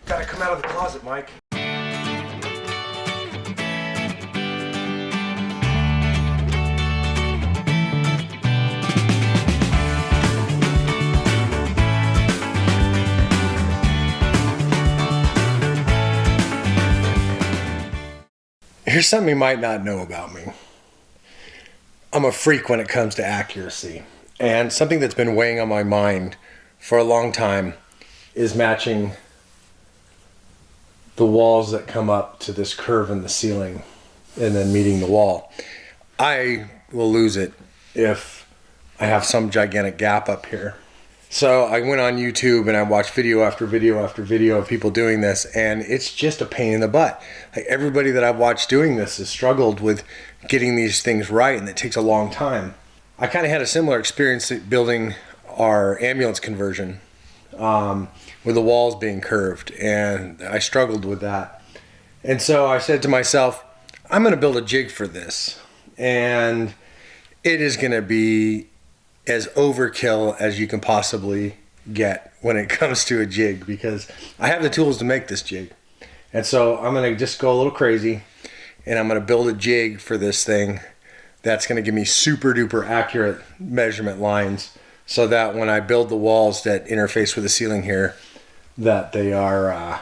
Gotta come out of the closet, Mike. Here's something you might not know about me. I'm a freak when it comes to accuracy. And something that's been weighing on my mind for a long time is matching the walls that come up to this curve in the ceiling and then meeting the wall. I will lose it if I have some gigantic gap up here. So I went on YouTube and I watched video after video after video of people doing this, and it's just a pain in the butt. Like, everybody that I've watched doing this has struggled with getting these things right, and it takes a long time. I kind of had a similar experience building our ambulance conversion with the walls being curved, and I struggled with that. And so I said to myself, I'm going to build a jig for this, and it is going to be as overkill as you can possibly get when it comes to a jig, because I have the tools to make this jig. And so I'm going to just go a little crazy, and I'm going to build a jig for this thing that's going to give me super duper accurate measurement lines, so that when I build the walls that interface with the ceiling here, that they are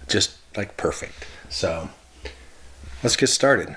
just like perfect. So let's get started.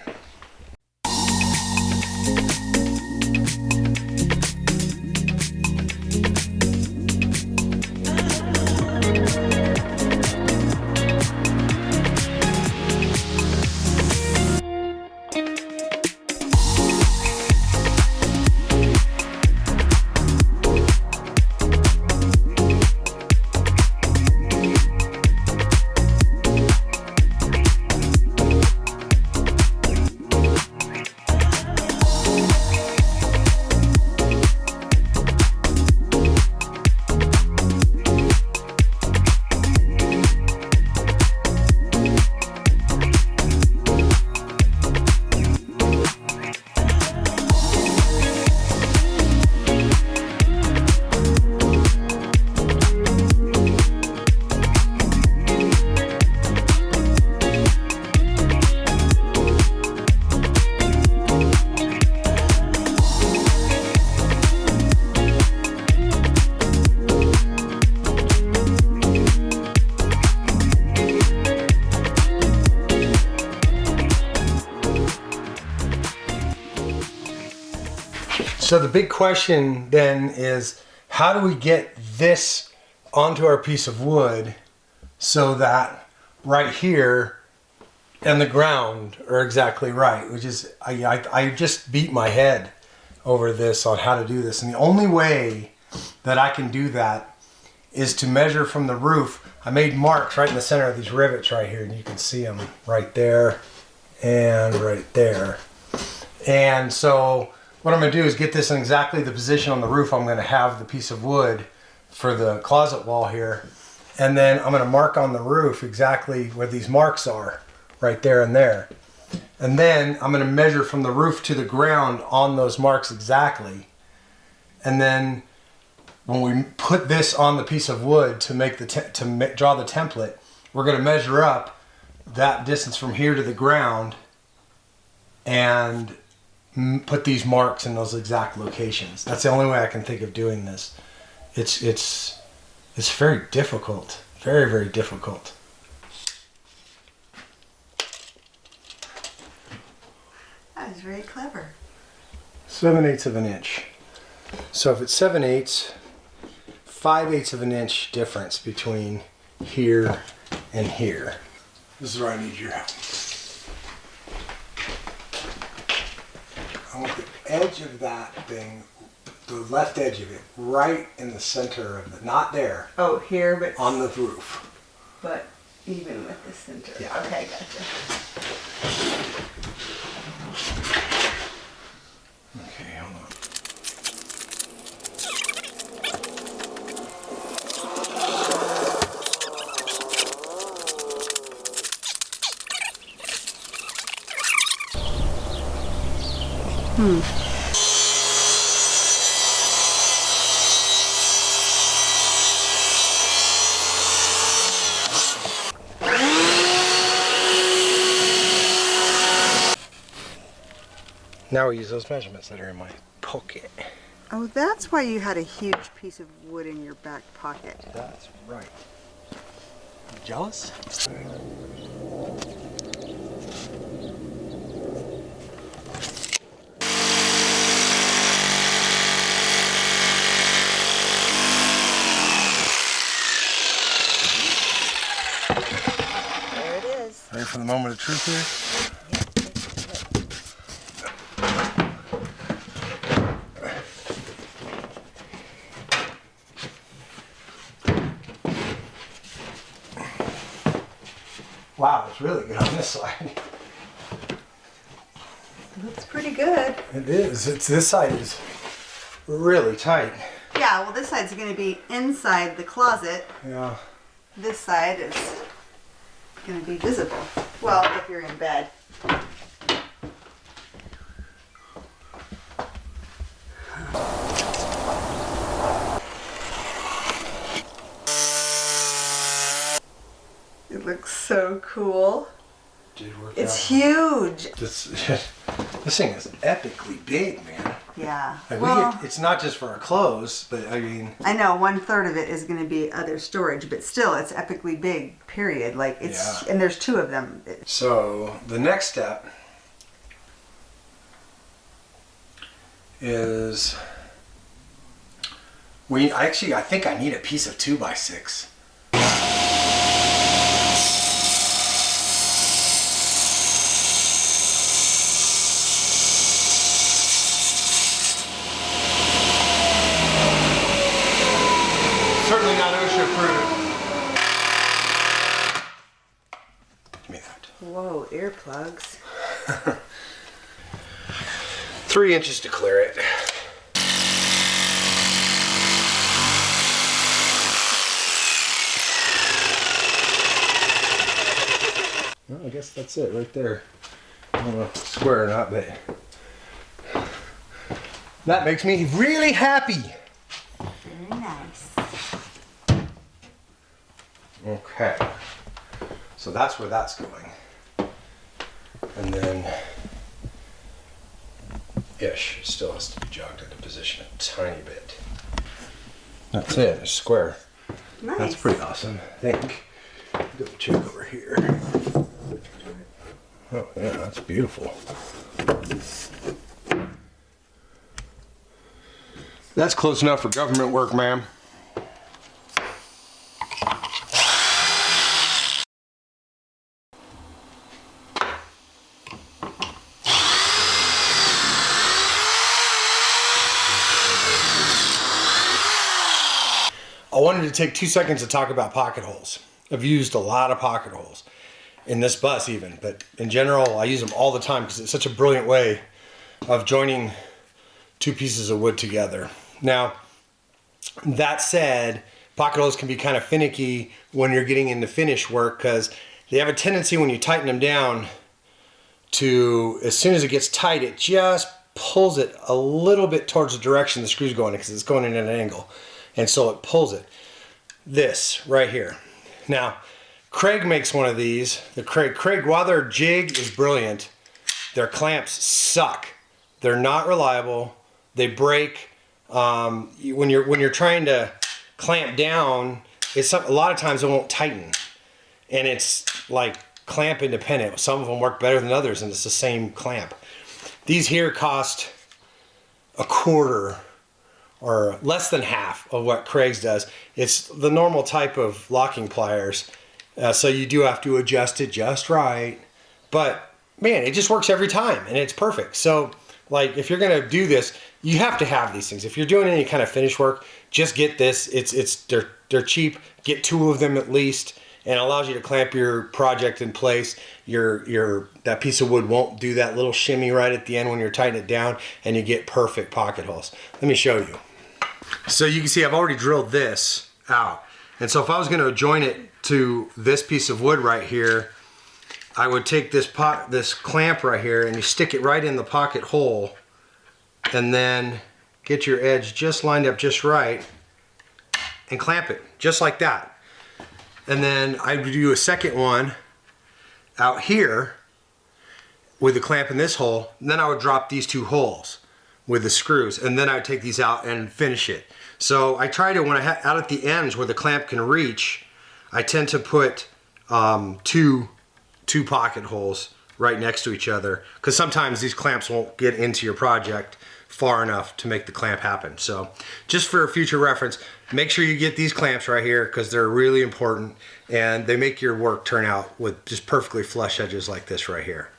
So the big question then is, how do we get this onto our piece of wood so that right here and the ground are exactly right? Which is, I just beat my head over this on how to do this. And the only way that I can do that is to measure from the roof. I made marks right in the center of these rivets right here, and you can see them right there and right there. And so what I'm going to do is get this in exactly the position on the roof I'm going to have the piece of wood for the closet wall here. And then I'm going to mark on the roof exactly where these marks are, right there and there. And then I'm going to measure from the roof to the ground on those marks exactly. And then when we put this on the piece of wood to make the draw the template, we're going to measure up that distance from here to the ground and put these marks in those exact locations. That's the only way I can think of doing this. It's very difficult, very, very difficult. That is very clever. 7/8 of an inch. So if it's 7/8, 5/8 of an inch difference between here and here. This is where I need your help. I want the edge of that thing, the left edge of it, right in the center of it. Not there. Oh, here, but on the roof. But even with the center. Yeah. Okay, gotcha. Okay, hold on. Now we use those measurements that are in my pocket. Oh, that's why you had a huge piece of wood in your back pocket. That's right. You jealous? There it is. Ready for the moment of truth here? Wow, it's really good on this side. Looks pretty good. It is. This side is really tight. Yeah, well this side's going to be inside the closet. Yeah. This side is going to be visible. Well, if you're in bed. It looks so cool. It's huge. This thing is epically big, man. Yeah. Like Well, it's not just for our clothes, but I mean. I know 1/3 of it is going to be other storage, but still, it's epically big. Period. Like it's, Yeah. and there's 2 of them. So the next step is I think I need a piece of 2x6. Certainly not OSHA approved. Give me that. Whoa, earplugs. 3 inches to clear it. Well, I guess that's it right there. I don't know if it's square or not, but that makes me really happy. Very nice. Okay, so that's where that's going. And then ish still has to be jogged into position a tiny bit. That's it, it's square. Nice. That's pretty awesome, I think. Double check over here. Oh yeah, that's beautiful. That's close enough for government work, ma'am. I wanted to take 2 seconds to talk about pocket holes. I've used a lot of pocket holes in this bus even, but in general I use them all the time because it's such a brilliant way of joining 2 pieces of wood together. Now, that said, pocket holes can be kind of finicky when you're getting into finish work because they have a tendency when you tighten them down to, as soon as it gets tight, it just pulls it a little bit towards the direction the screw's going because it's going in at an angle. And so it pulls it. This right here. Now, Kreg makes one of these. The Kreg, while their jig is brilliant, their clamps suck. They're not reliable. They break. When you're trying to clamp down, a lot of times it won't tighten, and it's like clamp independent. Some of them work better than others, and it's the same clamp. These here cost $1/4 or less than half of what Kreg's does. It's the normal type of locking pliers, so you do have to adjust it just right. But man, it just works every time, and it's perfect. So, like, if you're gonna do this, you have to have these things. If you're doing any kind of finish work, just get this. They're cheap. Get 2 of them at least, and it allows you to clamp your project in place. That piece of wood won't do that little shimmy right at the end when you're tightening it down, and you get perfect pocket holes. Let me show you. So you can see I've already drilled this out, and so if I was going to join it to this piece of wood right here, I would take this clamp right here and you stick it right in the pocket hole, and then get your edge just lined up just right and clamp it just like that. And then I would do a second one out here, with the clamp in this hole, and then I would drop these 2 holes with the screws, and then I would take these out and finish it. So I try to, when I out at the ends where the clamp can reach, I tend to put two pocket holes right next to each other, because sometimes these clamps won't get into your project far enough to make the clamp happen. So just for future reference, make sure you get these clamps right here, because they're really important and they make your work turn out with just perfectly flush edges like this right here.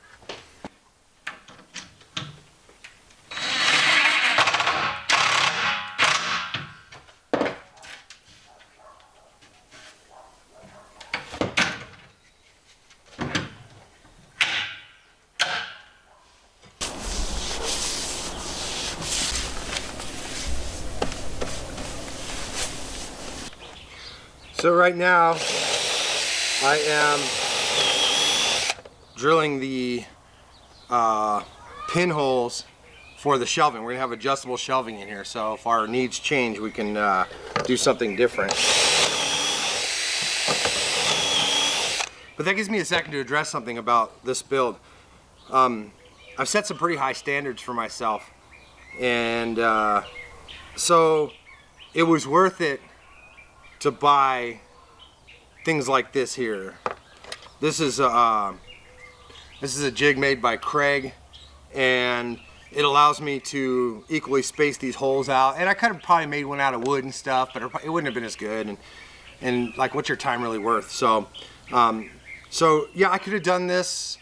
So right now I am drilling the pinholes for the shelving. We're gonna have adjustable shelving in here, so if our needs change, we can do something different. But that gives me a second to address something about this build. I've set some pretty high standards for myself, and so it was worth it to buy things like this here. This is a jig made by Kreg, and it allows me to equally space these holes out. And I could have probably made one out of wood and stuff, but it wouldn't have been as good. And like, what's your time really worth? So, so yeah, I could have done this.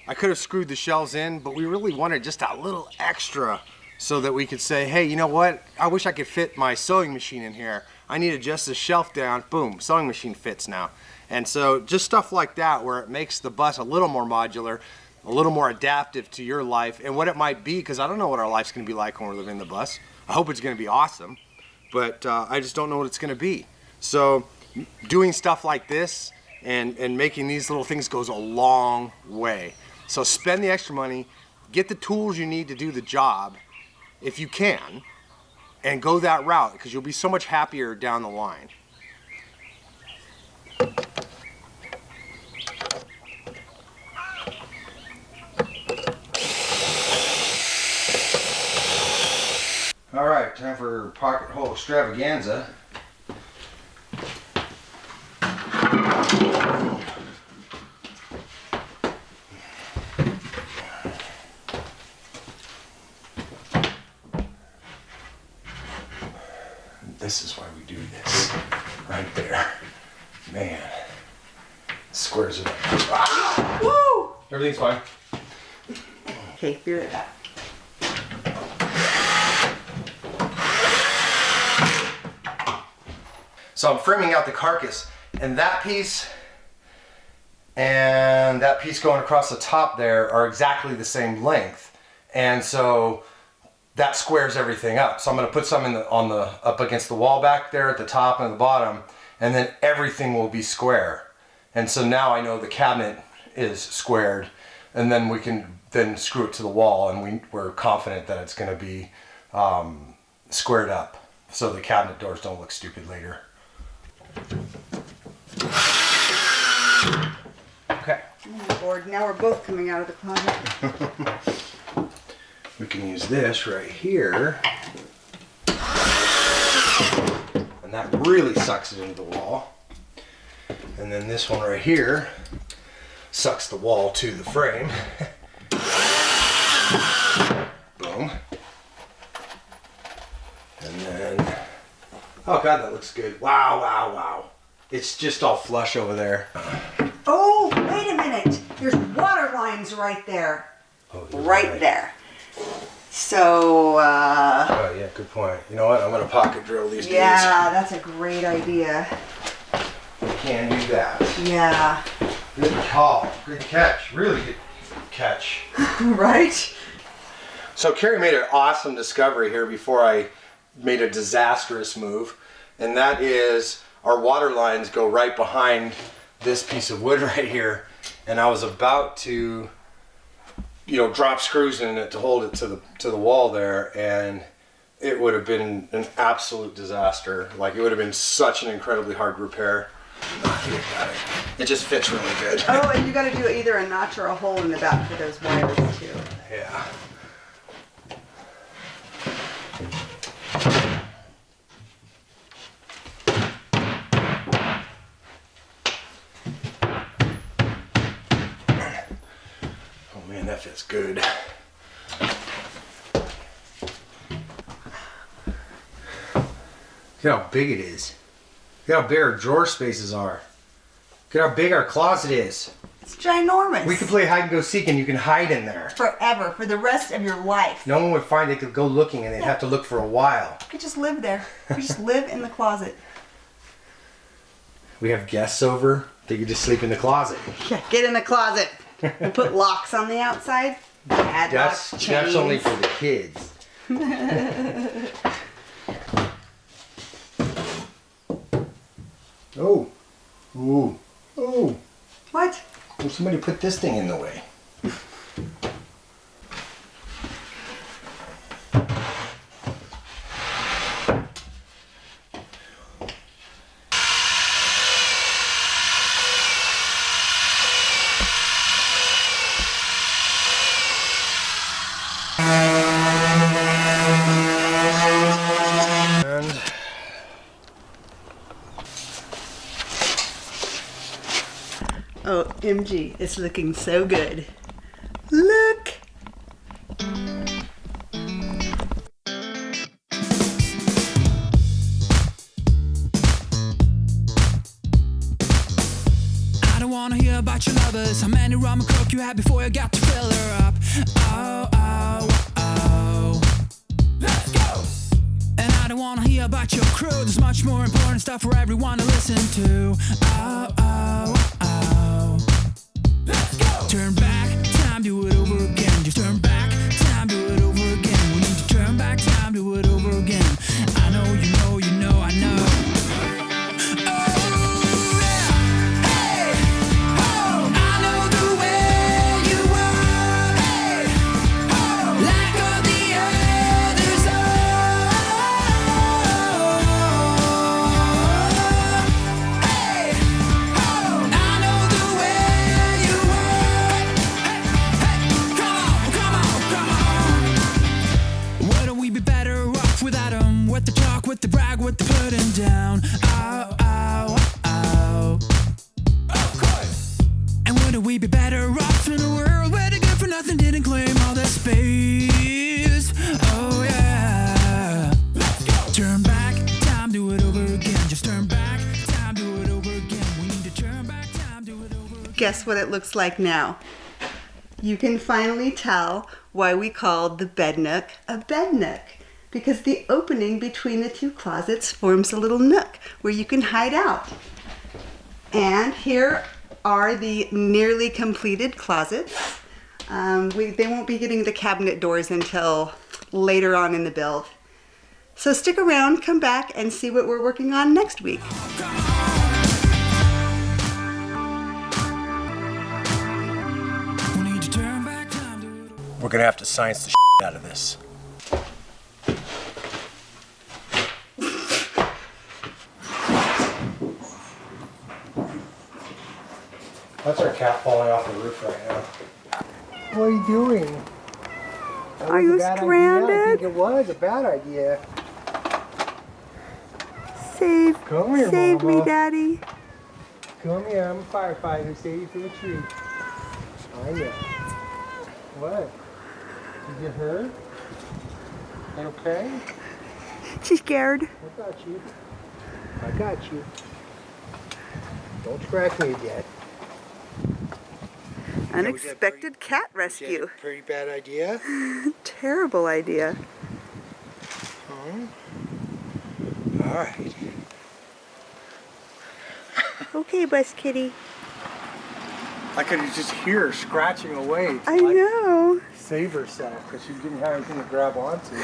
I could have screwed the shelves in, but we really wanted just a little extra so that we could say, hey, you know what? I wish I could fit my sewing machine in here. I need to adjust the shelf down. Boom, sewing machine fits now. And so just stuff like that, where it makes the bus a little more modular, a little more adaptive to your life and what it might be, because I don't know what our life's gonna be like when we're living in the bus. I hope it's gonna be awesome, but I just don't know what it's gonna be. So doing stuff like this and making these little things goes a long way. So spend the extra money, get the tools you need to do the job, if you can, and go that route, because you'll be so much happier down the line. All right, time for pocket hole extravaganza. This is why we do this, right there. Man, squares it up. Ah! Woo! Everything's fine. Okay, be right back. So I'm framing out the carcass, and that piece and that piece going across the top there are exactly the same length, and so that squares everything up. So I'm going to put some in up against the wall back there at the top and the bottom, and then everything will be square. And so now I know the cabinet is squared, and then we can then screw it to the wall, and we're confident that it's going to be squared up, so the cabinet doors don't look stupid later. Okay. Oh, Lord, now we're both coming out of the closet. We can use this right here, and that really sucks it into the wall. And then this one right here sucks the wall to the frame. Boom. And then, oh God, that looks good. Wow, wow, wow. It's just all flush over there. Oh, wait a minute. There's water lines right there. Oh, right there. So, oh yeah, good point. You know what? I'm gonna pocket drill these dudes. Yeah, that's a great idea. We can do that. Yeah. Good call. Good catch. Really good catch. Right? So Kerry made an awesome discovery here before I made a disastrous move, and that is our water lines go right behind this piece of wood right here, and I was about to, you know, drop screws in it to hold it to the wall there, and it would have been an absolute disaster. Like, it would have been such an incredibly hard repair. It just fits really good. Oh, and you got to do either a notch or a hole in the back for those wires too. Yeah. Oh man, that fits good. Look how big it is. Look how big our drawer spaces are. Look how big our closet is. It's ginormous. We could play hide and go seek and you can hide in there. Forever, for the rest of your life. No one would find it, could go looking and they'd have to look for a while. You could just live there. You could just live in the closet. We have guests over, they could just sleep in the closet. Yeah, get in the closet. We'll put locks on the outside. That's only for the kids. Oh. Ooh. Oh. What? Well, somebody put this thing in the way. Oh, MG, it's looking so good. Look! I don't wanna hear about your lovers, how many rum and coke you had before you got to fill her up. Oh, oh, oh. Let's go! And I don't wanna hear about your crew, there's much more important stuff for everyone to listen to. Oh, oh, oh. Let's go! Turn back, time, do it over again. Just turn back, time, do it over again. We need to turn back, time, do it over again. I know, you know, you know, I know. With the talk, with the brag, with the putting down. Oh, oh, oh. Of course. And wouldn't we be better off in a world where the good for nothing didn't claim all the space? Oh yeah. Let's go. Turn back, time, do it over again. Just turn back, time, do it over again. We need to turn back, time, do it over again. Guess what it looks like now? You can finally tell why we called the bed nook a bed nook. Because the opening between the two closets forms a little nook where you can hide out. And here are the nearly completed closets. They won't be getting the cabinet doors until later on in the build. So stick around, come back, and see what we're working on next week. We're gonna have to science the out of this. That's our cat falling off the roof right now. What are you doing? Are you stranded? I think it was a bad idea. Come here, save me, Daddy. Come here, I'm a firefighter. Save you from a tree. Oh yeah. What? Did you hurt? You okay? She's scared. I got you. Don't scratch me yet. Unexpected cat rescue. Pretty bad idea. Terrible idea. All right. Okay, Bus Kitty. I could just hear her scratching away. I know. Save herself because she didn't have anything to grab onto.